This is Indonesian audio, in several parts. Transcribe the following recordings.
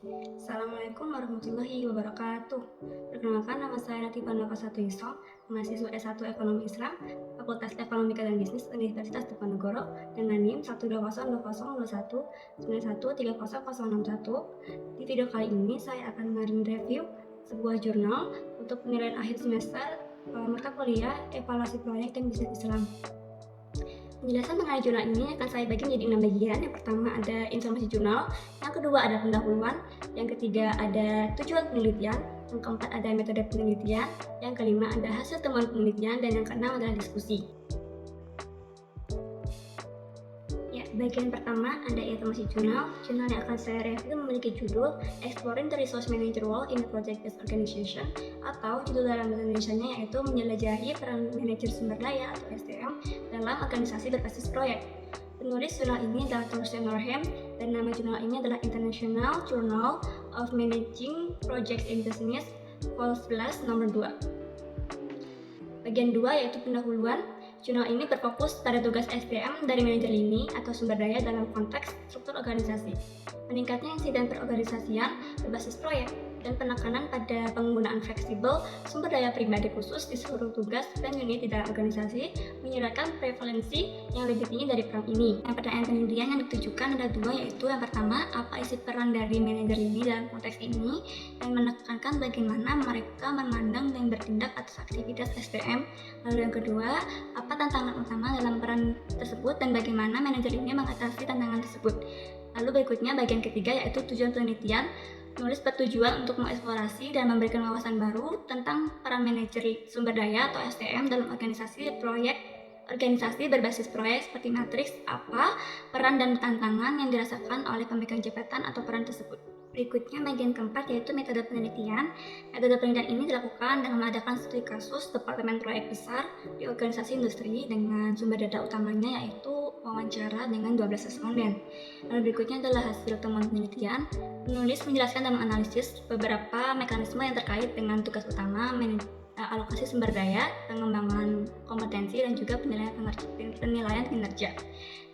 Assalamualaikum warahmatullahi wabarakatuh. Perkenalkan, nama saya Latifah Nafasatu Yusuf, mahasiswa S1 Ekonomi Islam, Fakultas Ekonomika dan Bisnis Universitas Diponegoro dengan NIM 120202191306061. Di video kali ini saya akan mereview sebuah jurnal untuk penilaian akhir semester mata kuliah evaluasi proyek dan bisnis Islam. Penjelasan mengenai jurnal ini akan saya bagi menjadi 6 bagian. Yang pertama ada informasi jurnal, yang kedua ada pendahuluan, yang ketiga ada tujuan penelitian, yang keempat ada metode penelitian, yang kelima ada hasil temuan penelitian, dan yang keenam adalah diskusi. Ya, bagian pertama ada informasi jurnal. Jurnal yang akan saya review memiliki judul Exploring the Resource Manager Role in a Project-Based Organization, atau judul dalam bahasa Indonesianya yaitu menjelajahi peran manajer sumber daya atau SDM dalam organisasi berbasis proyek. Penulis jurnal ini adalah Thorsten Norheim dan nama jurnal ini adalah International Journal of Managing Projects in Business, Vol 11 nomor 2. Bagian 2 yaitu pendahuluan. Jurnal ini berfokus pada tugas SDM dari manajer lini atau sumber daya dalam konteks struktur organisasi, meningkatnya insiden perorganisasian berbasis proyek, dan penekanan pada penggunaan fleksibel sumber daya pribadi khusus di seluruh tugas dan unit di dalam organisasi, menyeratkan prevalensi yang lebih tinggi dari peran ini. Pertanyaan penelitian yang ditujukan ada dua, yaitu yang pertama, apa isi peran dari manajer ini dalam konteks ini, dan menekankan bagaimana mereka memandang dan bertindak atas aktivitas SDM. Lalu yang kedua, apa tantangan utama dalam peran tersebut dan bagaimana manajer ini mengatasi tantangan tersebut. Lalu berikutnya bagian ketiga yaitu tujuan penelitian. Penulis bertujuan untuk mengeksplorasi dan memberikan wawasan baru tentang peran manajer sumber daya atau SDM dalam organisasi berbasis proyek seperti matriks apa, peran dan tantangan yang dirasakan oleh pemegang jabatan atau peran tersebut. Berikutnya bagian keempat yaitu metode penelitian. Metode penelitian ini dilakukan dengan mengadakan studi kasus departemen proyek besar di organisasi industri dengan sumber data utamanya yaitu wawancara dengan 12 responden. Lalu berikutnya adalah hasil temuan penelitian. Penulis menjelaskan dan menganalisis beberapa mekanisme yang terkait dengan tugas utama, alokasi sumber daya, pengembangan kompetensi, dan juga penilaian kinerja.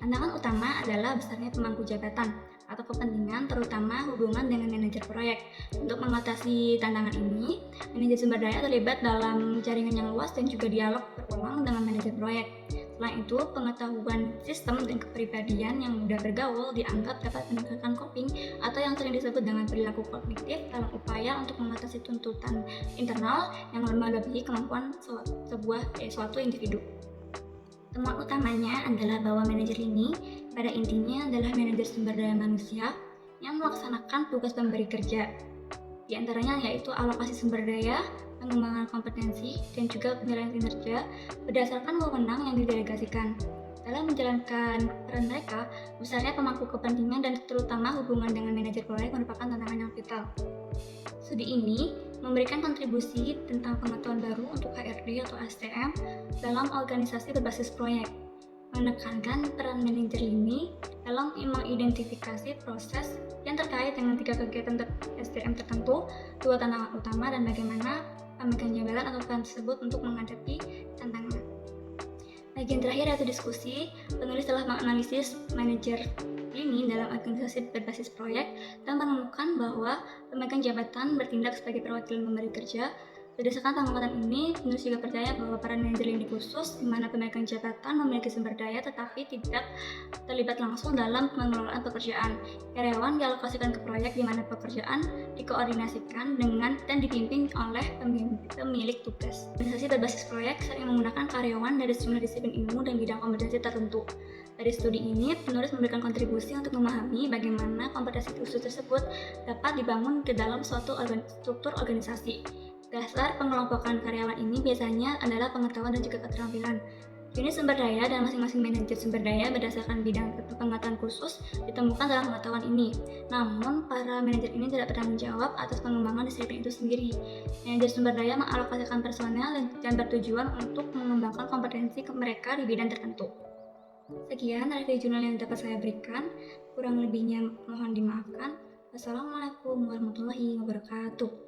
Tantangan utama adalah besarnya pemangku jabatan atau kepentingan, terutama hubungan dengan manajer proyek. Untuk mengatasi tantangan ini, manajer sumber daya terlibat dalam jaringan yang luas dan juga dialog berulang dengan manajer proyek. Selain itu, pengetahuan sistem dan kepribadian yang mudah bergaul dianggap dapat meningkatkan coping atau yang sering disebut dengan perilaku kognitif dalam upaya untuk mengatasi tuntutan internal yang melebihi kemampuan suatu individu. Temuan utamanya adalah bahwa manajer ini pada intinya adalah manajer sumber daya manusia yang melaksanakan tugas pemberi kerja. Di antaranya yaitu alokasi sumber daya, pengembangan kompetensi, dan juga penilaian kinerja berdasarkan wewenang yang didelegasikan. Dalam menjalankan peran mereka, besarnya pemangku kepentingan dan terutama hubungan dengan manajer proyek merupakan tantangan yang vital. Studi ini memberikan kontribusi tentang pengetahuan baru untuk HRD atau SDM dalam organisasi berbasis proyek, menekankan peran manajer ini dalam mengidentifikasi proses yang terkait dengan 3 kegiatan SDM tertentu, 2 tantangan utama, dan bagaimana pemegang jabatan atau peran tersebut untuk menghadapi tantangan. Bagian terakhir yaitu diskusi. Penulis telah menganalisis manajer ini dalam organisasi berbasis proyek dan menemukan bahwa pemegang jabatan bertindak sebagai perwakilan pemberi kerja. Berdasarkan pengamatan ini, penulis juga percaya bahwa peran manajer lini khusus di mana pemegang jabatan memiliki sumber daya tetapi tidak terlibat langsung dalam pengelolaan pekerjaan. Karyawan dialokasikan ke proyek di mana pekerjaan dikoordinasikan dengan dan dipimpin oleh pemilik tugas. Organisasi berbasis proyek sering menggunakan karyawan dari sejumlah disiplin ilmu dan bidang kompetensi tertentu. Dari studi ini, penulis memberikan kontribusi untuk memahami bagaimana kompetensi khusus tersebut dapat dibangun ke dalam suatu struktur organisasi. Dasar pengelompokan karyawan ini biasanya adalah pengetahuan dan juga keterampilan. Jenis sumber daya dan masing-masing manajer sumber daya berdasarkan bidang pengetahuan khusus ditemukan dalam pengetahuan ini. Namun, para manajer ini tidak bertanggung jawab atas pengembangan disiplin itu sendiri. Manajer sumber daya mengalokasikan personel dan bertujuan untuk mengembangkan kompetensi mereka di bidang tertentu. Sekian review jurnal yang dapat saya berikan. Kurang lebihnya mohon dimaafkan. Wassalamualaikum warahmatullahi wabarakatuh.